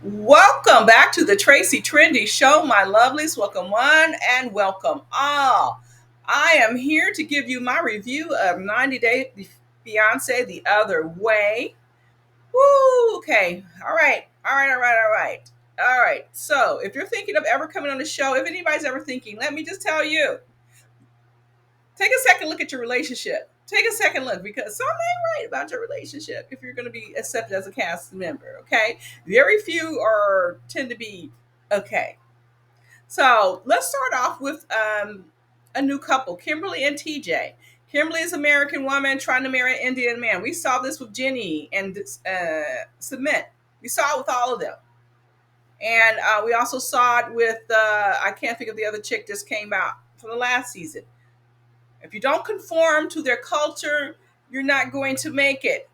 Welcome back to the Tracie Trendy Show, my lovelies. Welcome one and welcome all. I am here to give you my review of 90 Day Fiance the Other Way. Woo! Okay. All right. All right. All right. All right. All right. So, if you're thinking of ever coming on the show, if anybody's ever thinking, let me just tell you, take a second look at your relationship. Take a second look because something ain't right about your relationship if you're going to be accepted as a cast member. Okay, very few are tend to be okay. So let's start off with a new couple, Kimberly and TJ. Kimberly is an American woman trying to marry an Indian man. We saw this with Jenny and Submit. We saw it with all of them. And we also saw it with, I can't think of the other chick just came out from the last season. If you don't conform to their culture, you're not going to make it.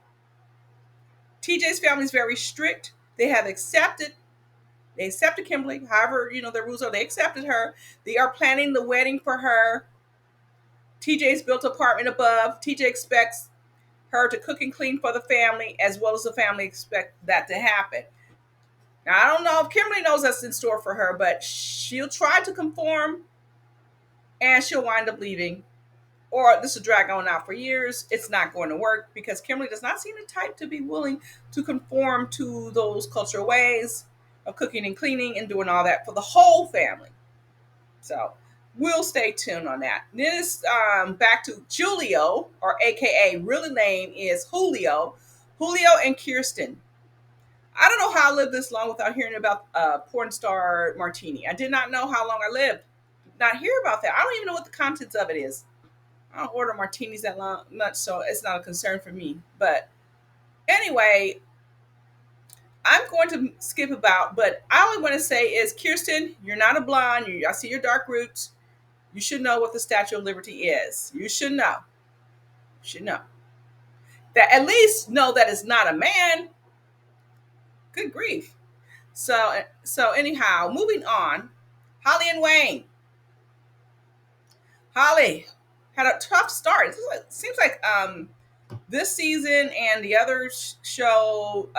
TJ's family is very strict. They accepted Kimberly, however, their rules are, they accepted her. They are planning the wedding for her. TJ's built an apartment above. TJ expects her to cook and clean for the family, as well as the family expect that to happen. Now, I don't know if Kimberly knows that's in store for her, but she'll try to conform and she'll wind up leaving, or this will drag on out for years. It's not going to work because Kimberly does not seem the type to be willing to conform to those cultural ways of cooking and cleaning and doing all that for the whole family. So we'll stay tuned on that. Then it's back to Julio, or AKA real name is Julio. Julio and Kirsten. I don't know how I lived this long without hearing about porn star Martini. I did not know how long I lived. Not hear about that. I don't even know what the contents of it is. I don't order martinis that much, so it's not a concern for me. But anyway, I'm going to skip about, but all I want to say is, Kirsten, you're not a blonde. I see your dark roots. You should know what the Statue of Liberty is. You should know. You should know. That at least know that it's not a man. Good grief. So anyhow, moving on. Holly and Wayne. Holly had a tough start. It seems like this season and the other show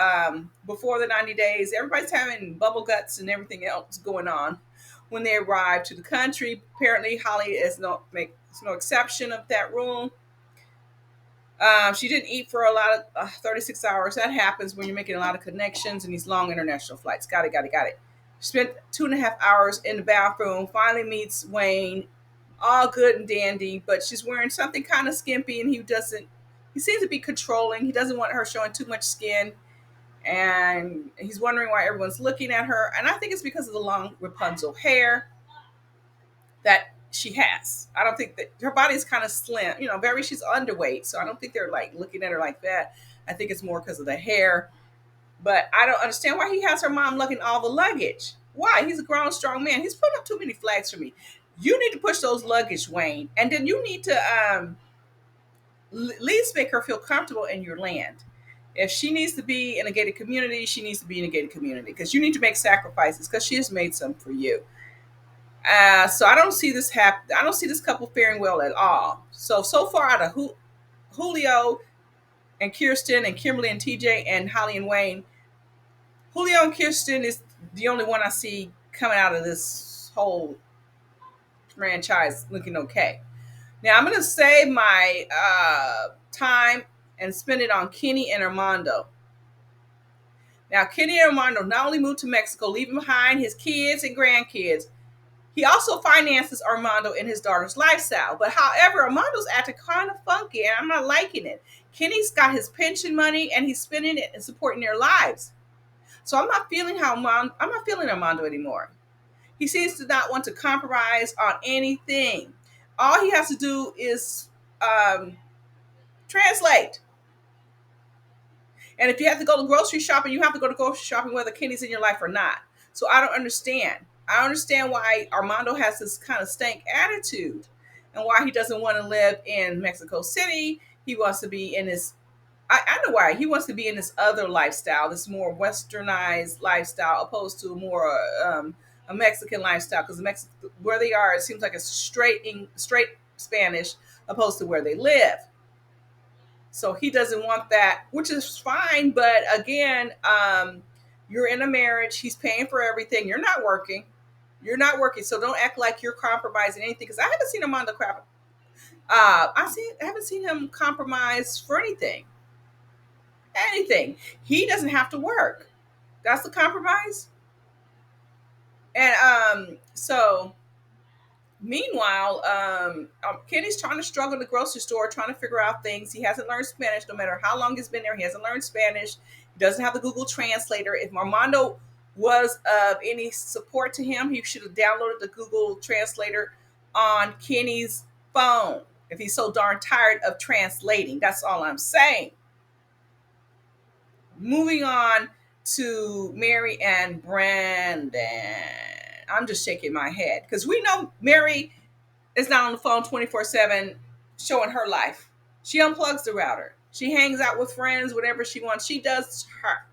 before the 90 days, everybody's having bubble guts and everything else going on when they arrive to the country. Apparently, Holly is no exception of that rule. She didn't eat for a lot of 36 hours. That happens when you're making a lot of connections and these long international flights. Got it, got it, got it. Spent 2.5 hours in the bathroom. Finally meets Wayne, all good and dandy, but she's wearing something kind of skimpy, and he seems to be controlling. He doesn't want her showing too much skin, and he's wondering why everyone's looking at her. And I think it's because of the long Rapunzel hair that she has. I don't think that her body's kind of slim, she's underweight, so I don't think they're like looking at her like that. I think it's more because of the hair. But I don't understand why he has her mom lugging all the luggage. Why? He's a grown, strong man. He's putting up too many flags for me. You need to push those luggage, Wayne, and then you need to at least make her feel comfortable in your land. If she needs to be in a gated community, she needs to be in a gated community, because you need to make sacrifices, because she has made some for you. So I don't see this happen. I don't see this couple faring well at all. So far out of Julio and Kirsten and Kimberly and TJ and Holly and Wayne, Julio and Kirsten is the only one I see coming out of this whole franchise looking okay. Now I'm going to save my time and spend it on Kenny and Armando. Now, Kenny and Armando not only moved to Mexico, leaving behind his kids and grandkids, he also finances Armando and his daughter's lifestyle. But however, Armando's acting kind of funky, and I'm not liking it. Kenny's got his pension money, and he's spending it and supporting their lives. So I'm not feeling Armando anymore. He seems to not want to compromise on anything. All he has to do is translate. And if you have to go to grocery shopping, you have to go to grocery shopping whether Kenny's in your life or not. So I don't understand. I understand why Armando has this kind of stank attitude and why he doesn't want to live in Mexico City. He wants to be in his, I know why. He wants to be in this other lifestyle, this more westernized lifestyle, opposed to more a Mexican lifestyle. Because where they are, it seems like it's straight Spanish, opposed to where they live. So he doesn't want that, which is fine. But again, You're in a marriage. He's paying for everything. You're not working. You're not working. So don't act like you're compromising anything. Because I haven't seen Armando crap. I haven't seen him compromise for anything. Anything. He doesn't have to work. That's the compromise. And so meanwhile, Kenny's trying to struggle in the grocery store, trying to figure out things. He hasn't learned Spanish, no matter how long he's been there. He hasn't learned Spanish. He doesn't have the Google Translator. If Armando was of any support to him, he should have downloaded the Google Translator on Kenny's phone. If he's so darn tired of translating, that's all I'm saying. Moving on to Mary and Brandan. I'm just shaking my head because we know Mary is not on the phone 24/7 showing her life. She unplugs the router. She hangs out with friends, whatever she wants. She does her.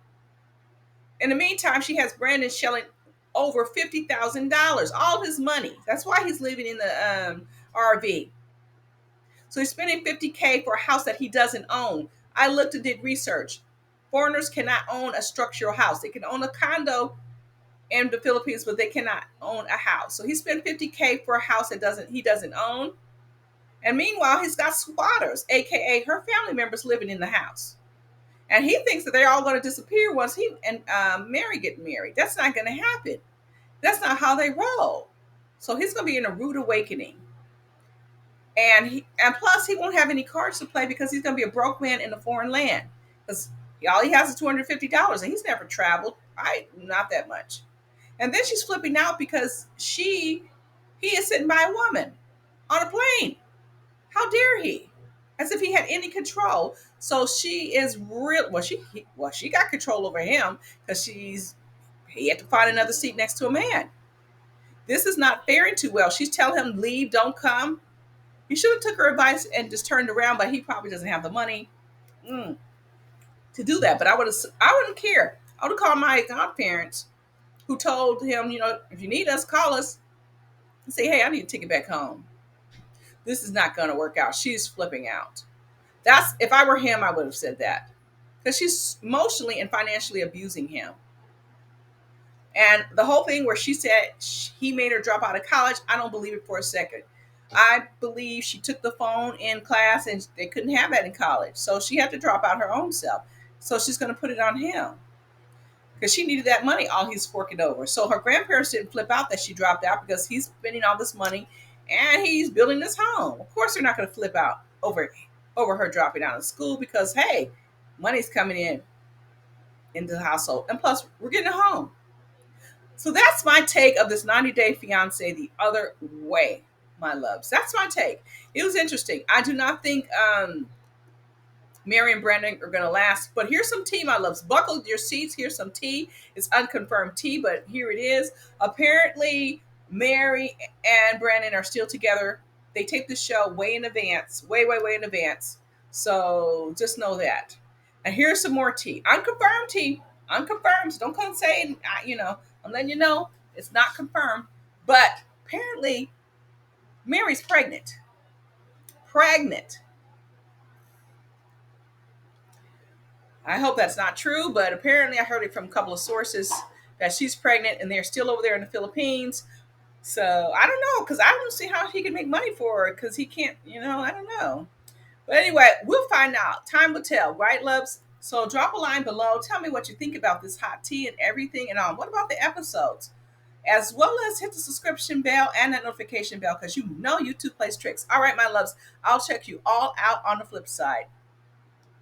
In the meantime, she has Brandan shelling over $50,000, all his money. That's why he's living in the RV. So he's spending 50K for a house that he doesn't own. I looked and did research. Foreigners cannot own a structural house. They can own a condo in the Philippines, but they cannot own a house. So he spent 50K for a house that he doesn't own. And meanwhile, he's got squatters, aka her family members, living in the house. And he thinks that they're all going to disappear once he and Mary get married. That's not going to happen. That's not how they roll. So he's going to be in a rude awakening. And plus he won't have any cards to play because he's going to be a broke man in a foreign land. Because all he has is $250, and he's never traveled. Not that much. And then she's flipping out because he is sitting by a woman on a plane. How dare he? As if he had any control. So she is real. She got control over him because he had to find another seat next to a man. This is not faring too well. She's telling him, leave, don't come. He should have took her advice and just turned around, but he probably doesn't have the money to do that. But I wouldn't care. I would have called my godparents who told him, if you need us, call us and say, hey, I need to take it back home. This is not going to work out. She's flipping out. If I were him, I would have said that. Because she's emotionally and financially abusing him. And the whole thing where she said he made her drop out of college, I don't believe it for a second. I believe she took the phone in class and they couldn't have that in college. So she had to drop out her own self. So she's going to put it on him. Because she needed that money, all he's forking over. So her grandparents didn't flip out that she dropped out because he's spending all this money and he's building this home. Of course, they're not going to flip out over her dropping out of school because, hey, money's coming into the household. And plus, we're getting a home. So that's my take of this 90-Day Fiance the other way, my loves. That's my take. It was interesting. I do not think Mary and Brandan are going to last. But here's some tea, my loves. Buckle your seats. Here's some tea. It's unconfirmed tea, but here it is. Apparently, Mary and Brandan are still together. They taped the show way in advance. Way in advance. So just know that. And here's some more tea. Unconfirmed tea. Unconfirmed. So don't come saying, I'm letting you know it's not confirmed. But apparently, Mary's pregnant. Pregnant. I hope that's not true, but apparently I heard it from a couple of sources that she's pregnant and they're still over there in the Philippines. So I don't know, because I don't see how he can make money for her because he can't, I don't know. But anyway, we'll find out. Time will tell, right, loves? So drop a line below. Tell me what you think about this hot tea and everything and all. What about the episodes? As well as hit the subscription bell and that notification bell because YouTube plays tricks. All right, my loves, I'll check you all out on the flip side.